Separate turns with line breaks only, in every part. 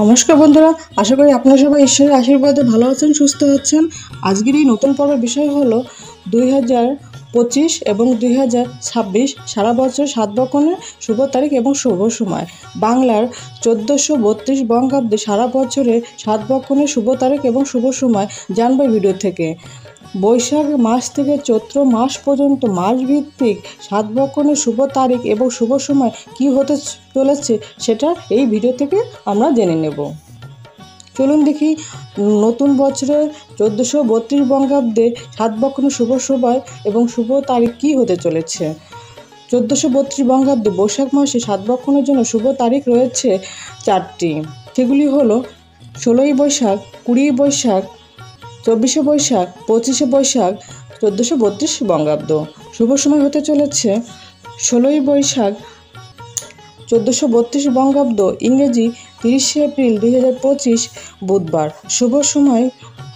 নমস্কার বন্ধুরা, আশা করি আপনারা সবাই ঈশ্বরের আশীর্বাদে ভালো আছেন, সুস্থ আছেন। আজকের এই নতুন পর্বের বিষয় হলো 2025 এবং 2026 সারা বছর 7 বকনের শুভ তারিখ এবং শুভ সময়। বাংলার 1432 বঙ্গাব্দে সারা বছরে 7 বকনের শুভ তারিখ এবং শুভ সময় জানবো ভিডিও থেকে। বৈশাখ মাস থেকে চৈত্র মাস পর্যন্ত মাসভিত্তিক 7 বকনের শুভ তারিখ এবং শুভ সময় কী হতে চলেছে সেটা এই ভিডিও থেকে আমরা জেনে নেব। চলুন দেখি নতুন বছরের 1432 বঙ্গাব্দে 7 বকনের শুভ সময় এবং শুভ তারিখ কী হতে চলেছে। 1432 বঙ্গাব্দে বৈশাখ মাসে 7 বকনের জন্য শুভ তারিখ রয়েছে 4টি। সেগুলি হলো 16ই বৈশাখ, 20 বৈশাখ, 24শে বৈশাখ, 25শে বৈশাখ, 1432 বঙ্গাব্দ। শুভ সময় হতে চলেছে 16ই বৈশাখ 1432 বঙ্গাব্দ ইংরেজি 30শে এপ্রিল 2025 বুধবার। শুভ সময়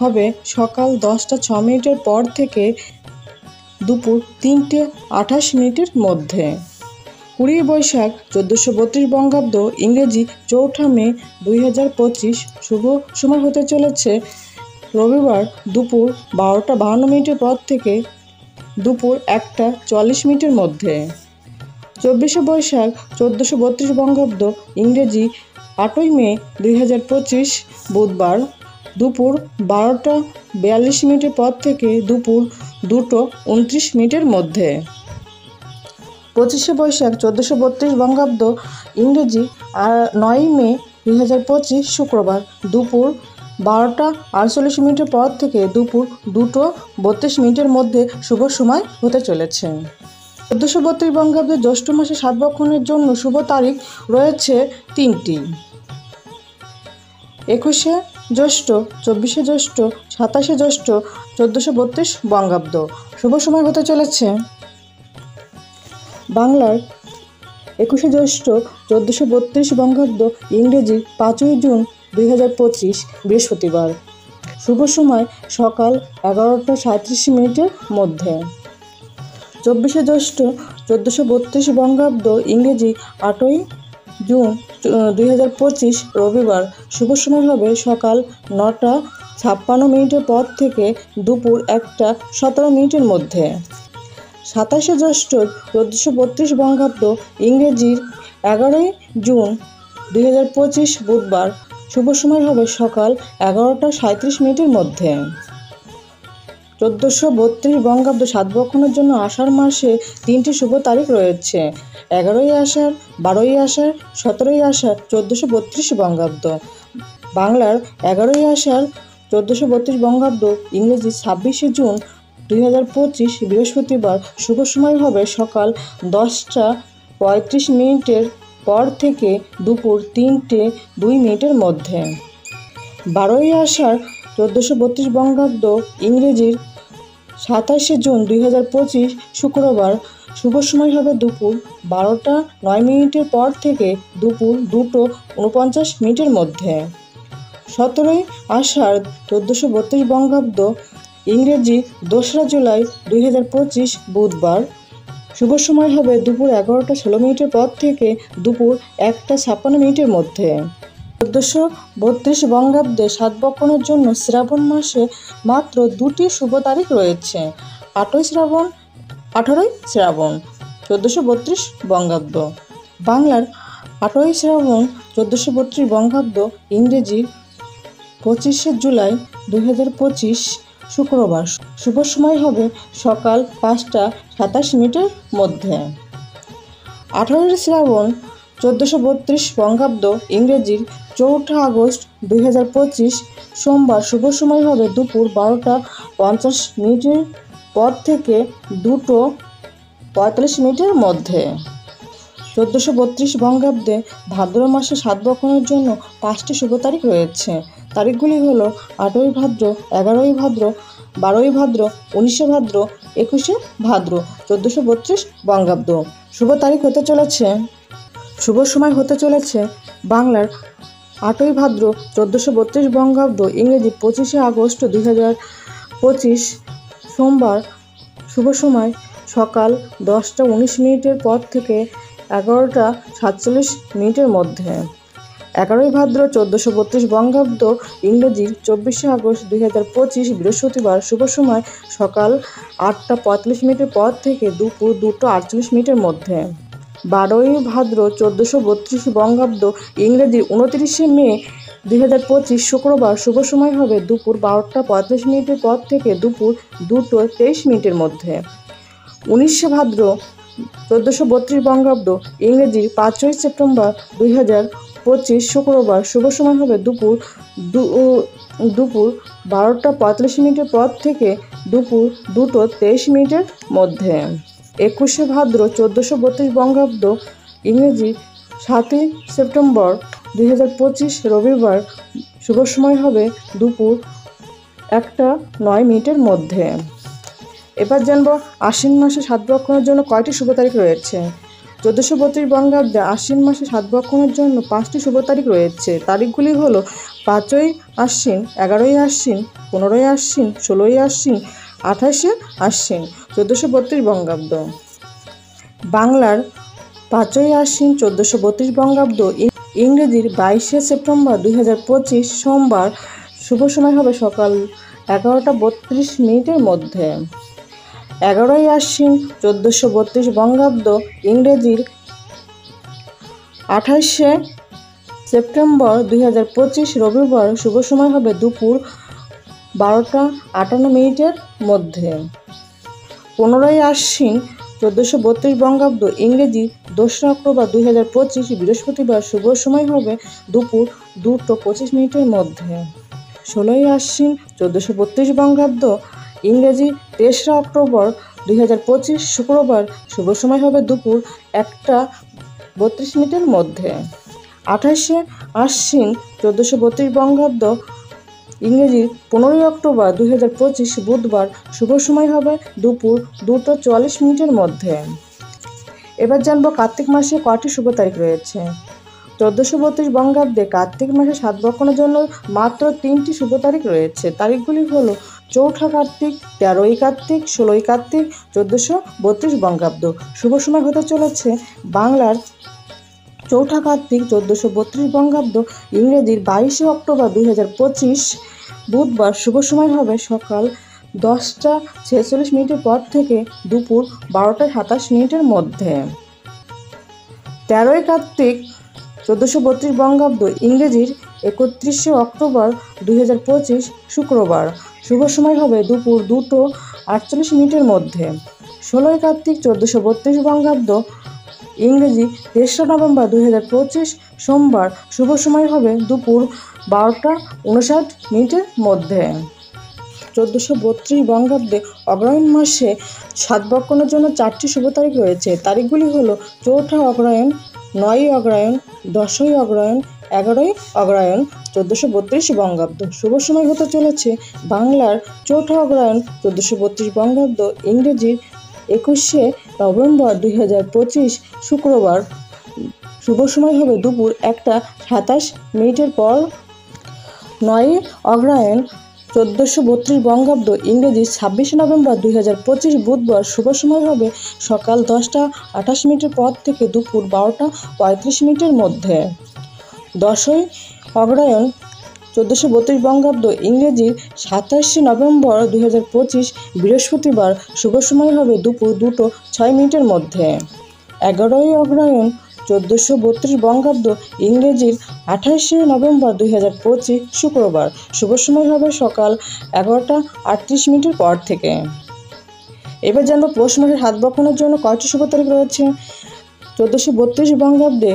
হবে সকাল 10টা 6 মিনিটের পর থেকে দুপুর 3টে 28 মিনিটের মধ্যে। 20 বৈশাখ 1432 বঙ্গাব্দ ইংরেজি 4ঠা মে 2025 শুভ সময় হতে চলেছে রবিবার দুপুর 12টা 52 মিনিটের পর থেকে দুপুর 1টা 44 মিনিটের মধ্যে। 24শে বৈশাখ 1432 বঙ্গাব্দ ইংরেজি 8ই মে 2025 বুধবার দুপুর 12টা 42 মিনিটের পর থেকে দুপুর 2টো 29 মিনিটের মধ্যে। 25শে বৈশাখ 1432 বঙ্গাব্দ ইংরেজি 9ই মে 2025 শুক্রবার দুপুর 12টা 48 মিনিটের পর থেকে দুপুর 2টো 32 মিনিটের মধ্যে শুভ সময় হতে চলেছে। 1432 বঙ্গাব্দে জ্যৈষ্ঠ মাসে 7 বকনের জন্য শুভ তারিখ রয়েছে 3টি। 21শে জ্যৈষ্ঠ, 24শে জ্যৈষ্ঠ, 27শে জ্যৈষ্ঠ 1432 বঙ্গাব্দ। শুভ সময় হতে চলেছে বাংলার 21শে জ্যৈষ্ঠ 1432 বঙ্গাব্দ ইংরেজি 5ই জুন 2025 বৃহস্পতিবার। শুভ সময় সকাল 11টা 37 মিনিটের মধ্যে। 24শে জ্যৈষ্ঠ 1432 বঙ্গাব্দ ইংরেজি 8ই জুন 2025 রবিবার। শুভ সময় হবে সকাল 9টা 56 মিনিটের পর থেকে দুপুর 1টা 17 মিনিটের মধ্যে। 27শে জ্যৈষ্ঠ 1432 বঙ্গাব্দ ইংরেজির 11ই জুন 2025 বুধবার। শুভ সময় হবে সকাল 11টা 37 মিনিটের মধ্যে। 1432 বঙ্গাব্দ 7 বকনের জন্য আষাঢ় মাসে 3টি শুভ তারিখ রয়েছে। 11ই আষাঢ়, 12ই আষাঢ়, 17ই আষাঢ় 1432 বঙ্গাব্দ। বাংলার 11ই আষাঢ় 1432 বঙ্গাব্দ ইংরেজি 26শে জুন 2025 বৃহস্পতিবার। শুভ সময় হবে সকাল 10টা 35 মিনিটের পর থেকে দুপুর 3টে 2 মিনিটের মধ্যে। 12ই আষাঢ় 1432 বঙ্গাব্দ ইংরেজির 27শে জুন 2025 শুক্রবার। শুভ সময় হবে দুপুর 12টা 9 মিনিটের পর থেকে দুপুর 2টো 49 মিনিটের মধ্যে। 17ই আষাঢ় 1432 বঙ্গাব্দ ইংরেজি 2রা জুলাই 2025 বুধবার। শুভ সময় হবে দুপুর 11টা 16 মিনিটের পর থেকে দুপুর 1টা 56 মিনিটের মধ্যে। 1432 বঙ্গাব্দে 7 বকনের জন্য শ্রাবণ মাসে মাত্র 2টি শুভ তারিখ রয়েছে। 8ই শ্রাবণ, 18ই শ্রাবণ 1432 বঙ্গাব্দ। বাংলার 8ই শ্রাবণ 1432 বঙ্গাব্দ ইংরেজি 25শে জুলাই 2025 শুক্রবার। শুভ সময় হবে সকাল 5টা 27 মিনিটের মধ্যে। 18ই শ্রাবণ 1432 বঙ্গাব্দ ইংরেজির 4ঠা আগস্ট 2025 সোমবার। শুভ সময় হবে দুপুর 12টা 50 মিনিটের পর থেকে 2টো 45 মিনিটের মধ্যে। 1432 বঙ্গাব্দে ভাদ্র মাসে 7 বকনের জন্য 5টি শুভ তারিখ রয়েছে। তারিখগুলি হলো 8ই ভাদ্র, 11ই ভাদ্র, 12ই ভাদ্র, 19শে ভাদ্র, 21শে ভাদ্র 1432 বঙ্গাব্দ। শুভ তারিখ হতে চলেছে, শুভ সময় হতে চলেছে বাংলার 8ই ভাদ্র 1432 বঙ্গাব্দ ইংরেজি 25শে আগস্ট 2025 সোমবার। শুভ সময় সকাল 10টা 19 মিনিটের পর থেকে 11টা 47 মিনিটের মধ্যে। 11ই ভাদ্র 1432 বঙ্গাব্দ, ইংরেজি 24শে আগস্ট 2025 বৃহস্পতিবার। শুভ সময় সকাল 8টা 45 মিনিটের পর থেকে দুপুর 2টা 48 মিনিটের মধ্যে। 12ই ভাদ্র 1432 বঙ্গাব্দ, ইংরেজি 29শে মে 2025 শুক্রবার। শুভ সময় হবে দুপুর 12টা 45 মিনিটের পর থেকে দুপুর 2টো 23 মিনিটের মধ্যে। 19শে ভাদ্র 1432 বঙ্গাব্দ, ইংরেজি 5ই সেপ্টেম্বর 2025 শুক্রবার। শুভ সময় হবে দুপুর 12টা 45 মিনিটের পর থেকে দুপুর 2টো 23 মিনিটের মধ্যে। 21শে ভাদ্র 1432 বঙ্গাব্দ, ইংরেজি 7ই সেপ্টেম্বর 2025 রবিবার। শুভ সময় হবে দুপুর 1টা 9 মিনিটের মধ্যে। এবার জানবো আশ্বিন মাসে সাতবক্ষণের জন্য কয়টি শুভ তারিখ রয়েছে। 1432 বঙ্গাব্দে আশ্বিন মাসে সাতবক্ষণের জন্য 5টি শুভ তারিখ রয়েছে। তারিখগুলি হলো 5ই আশ্বিন, 11ই আশ্বিন, 15ই আশ্বিন, 16ই আশ্বিন, 28শে আশ্বিন। 1432 বঙ্গাব্দ। বাংলার 5ই আশ্বিন 1432 বঙ্গাব্দ, ইংরেজির 22শে সেপ্টেম্বর 2025 সোমবার। শুভ সময় হবে সকাল 11টা 32 মিনিটের মধ্যে। 11ই আশ্বিন 1432 বঙ্গাব্দ, ইংরেজির 28শে সেপ্টেম্বর 2025 রবিবার। শুভ সময় হবে দুপুর 12টা 58 মিনিটের মধ্যে। 15ই আশ্বিন 1432 বঙ্গাব্দ, ইংরেজি 2রা অক্টোবর 2025 বৃহস্পতিবার। শুভ সময় হবে দুপুর 2টো 25 মিনিটের মধ্যে। 16ই আশ্বিন 1432 বঙ্গাব্দ, ইংরেজি 23রা অক্টোবর 2025 শুক্রবার। শুভ সময় হবে দুপুর 1টা 32 মিনিটের মধ্যে। 28শে আশ্বিন 1432 বঙ্গাব্দ, ইংরেজি 15ই অক্টোবর 2025 বুধবার। শুভ সময় হবে দুপুর 2টো 44 মিনিটের মধ্যে। এবার জানবো কার্তিক মাসে কয়টি শুভ তারিখ রয়েছে। 1432 বঙ্গাব্দে কার্তিক মাসে সাতবক্ষণের জন্য মাত্র 3টি শুভ তারিখ রয়েছে। তারিখগুলি হলো 4ঠা কার্তিক, 13ই কার্তিক, 16ই কার্তিক, 1432 বঙ্গাব্দ। শুভ সময় হতে চলেছে বাংলার 4ঠা কার্তিক 1432 বঙ্গাব্দ, ইংরেজির 22শে অক্টোবর 2025 বুধবার। শুভ সময় হবে সকাল 10টা 46 মিনিটের পর থেকে দুপুর 12টা 27 মিনিটের মধ্যে। 13ই কার্তিক 1432 বঙ্গাব্দ, ইংরেজির 31শে অক্টোবর 2025 শুক্রবার। শুভ সময় হবে দুপুর 2টো 48 মিনিটের মধ্যে। 16ই কার্তিক 1432 বঙ্গাব্দ, ইংরেজি 3রা নভেম্বর 2025 সোমবার। শুভ সময় হবে দুপুর 12টা 59 মিনিটের মধ্যে। 1432 বঙ্গাব্দে অগ্রহায়ণ মাসে সাতবক্ষণের জন্য 4টি শুভ তারিখ রয়েছে। তারিখগুলি হলো 4ঠা অগ্রহায়ণ, 9ই অগ্রহায়ণ, 10ই অগ্রহায়ণ, 11ই অগ্রহায়ণ 1432 বঙ্গাব্দ। শুভ সময় হতে চলেছে বাংলার 4ঠা অগ্রহায়ণ 1432 বঙ্গাব্দ, ইংরেজির 21শে নভেম্বর 2025 শুক্রবার। শুভ সময় হবে দুপুর 1টা 27 মিনিটের পর। 9ই অগ্রহায়ণ 1432 বঙ্গাব্দ, ইংরেজি 26শে নভেম্বর 2025 বুধবার। শুভ সময় হবে সকাল 10টা 28 মিনিটের পর থেকে দুপুর 12টা 35 মিনিটের মধ্যে। 10ই অগ্রহায়ণ 1432 বঙ্গাব্দ, ইংরেজির 27শে নভেম্বর 2025 বৃহস্পতিবার। শুভ সময় হবে দুপুর 2টো 6 মিনিটের মধ্যে। 11ই অগ্রহায়ণ 1432 বঙ্গাব্দ, ইংরেজির 28শে নভেম্বর 2025 শুক্রবার। শুভ সময় হবে সকাল 11টা 38 মিনিটের পর থেকে। এবার জানবো পৌষ মাসের সাতবক্ষণের জন্য কয়টি শুভ তারিখ রয়েছে। 1432 বঙ্গাব্দে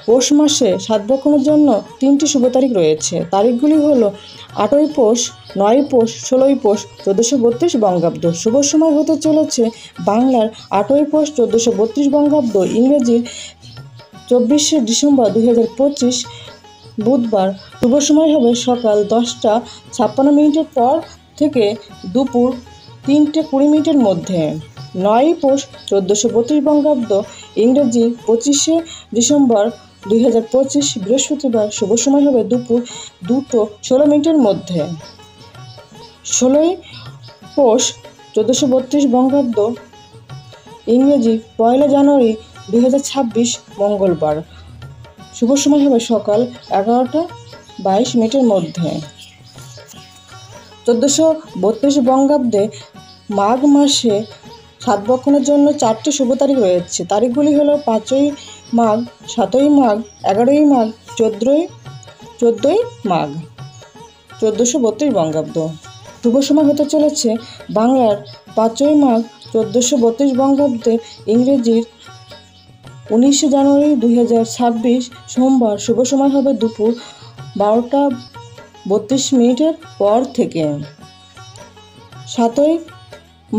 পৌষ মাসে সাতবক্ষণের জন্য 3টি শুভ তারিখ রয়েছে। তারিখগুলি হলো 8ই পৌষ, 9ই পৌষ, 16ই পৌষ 1432 বঙ্গাব্দ। শুভ সময় হতে চলেছে বাংলার 8ই পৌষ 1432 বঙ্গাব্দ, ইংরেজির 24শে ডিসেম্বর 2025 বুধবার। শুভ সময় হবে সকাল 10টা 56 মিনিটের পর থেকে দুপুর 3টে 20 মিনিটের মধ্যে। 9ই পৌষ 1432 বঙ্গাব্দ, ইংরেজি 25শে ডিসেম্বর 2025 বৃহস্পতিবার। শুভ সময় হবে দুপুর 2টো 16 মিনিটের মধ্যে। 16ই পৌষ 1432 বঙ্গাব্দ, ইংরেজি 1 জানুয়ারি 2026 মঙ্গলবার। শুভ সময় হবে সকাল 11টা 22 মধ্যে। 1432 বঙ্গাব্দে মাঘ মাসে সাতবক্ষণের জন্য 4টি শুভ তারিখ রয়েছে। তারিখগুলি হলো 5ই মাঘ, 7ই মাঘ, 11ই মাঘ, 14ই মাঘ 1432 বঙ্গাব্দ। শুভ সময় হতে চলেছে বাংলার 5ই মাঘ 1432 বঙ্গাব্দে, ইংরেজির 19 জানুয়ারি 2026 সোমবার। শুভ সময় হবে দুপুর 12টা 32 পর থেকে। 7ই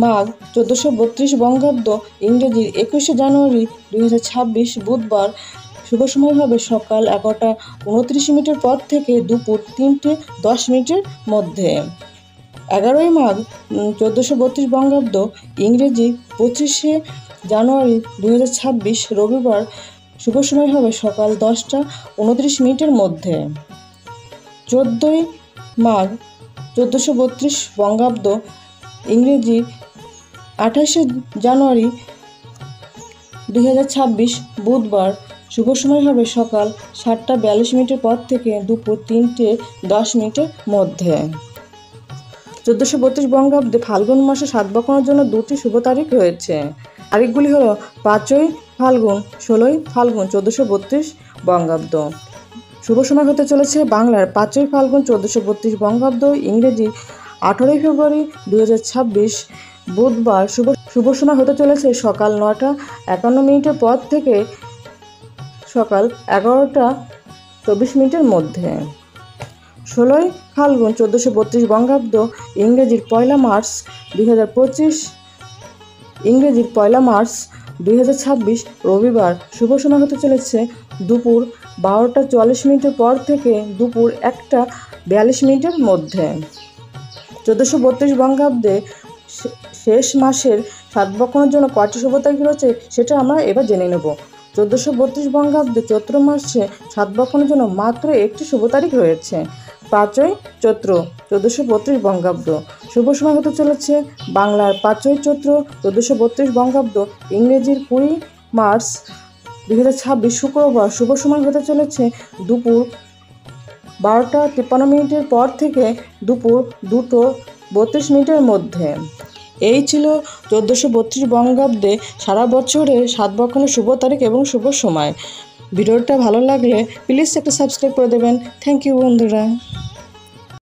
মাঘ 1432 বঙ্গাব্দ, ইংরেজির 21 জানুয়ারি 2026 বুধবার। শুভ সময় হবে সকাল 11টা 29 পর থেকে দুপুর 3টে 10 মধ্যে। 11ই মাঘ 1432 বঙ্গাব্দ, ইংরেজি 25 জানুয়ারি 2026 রবিবার। শুভ সময় হবে সকাল 10টা 29 মধ্যে। 14ই মাঘ 1432 বঙ্গাব্দ, ইংরেজি 28 জানুয়ারি 2026 বুধবার। শুভ সময় হবে সকাল 7টা 42 পর থেকে দুপুর 3টে 10 মধ্যে। 1432 বঙ্গাব্দে ফাল্গুন মাসে সাতবক্ষণের জন্য 2টি শুভ তারিখ রয়েছে। তারিখগুলি হলো 5ই ফাল্গুন, 16ই ফাল্গুন 1432 বঙ্গাব্দ। শুভ সময় হতে চলেছে বাংলার 5ই ফাল্গুন 1432 বঙ্গাব্দ, ইংরেজি 18ই ফেব্রুয়ারি 2026 বুধবার। শুভ সময় হতে চলেছে সকাল 9টা 51 পর থেকে সকাল 11টা 24 মধ্যে। 16ই ফাল্গুন 1432 বঙ্গাব্দ, ইংরেজির 1 মার্চ 2025 ইংরেজির 1 মার্চ 2026 রবিবার। শুভ সময় হতে চলেছে দুপুর 12টা 44 পর থেকে দুপুর 1টা 42 মধ্যে। 1432 বঙ্গাব্দে শেষ মাসের সাতবক্ষণের জন্য কয়টি শুভ তারিখ রয়েছে সেটা আমরা এবার জেনে নেব। 1432 বঙ্গাব্দে চৈত্র মাসে সাতবক্ষণের জন্য মাত্র একটি শুভ তারিখ রয়েছে, 5ই চৈত্র 1432 বঙ্গাব্দ। শুভ সময় হতে চলেছে বাংলার 5ই চৈত্র 1432 বঙ্গাব্দ, ইংরেজির 20 মার্চ 2026 শুক্রবার। শুভ সময় হতে চলেছে দুপুর 12টা 53 পর থেকে দুপুর 2টো 32 মধ্যে। এই ছিল 1432 বঙ্গাব্দে সারা বছরে সাতবক্ষণের শুভ তারিখ এবং শুভ সময়। ভিডিওটা ভালো লাগলে প্লিজ একটা সাবস্ক্রাইব করে দেবেন। থ্যাংক ইউ বন্ধুরা।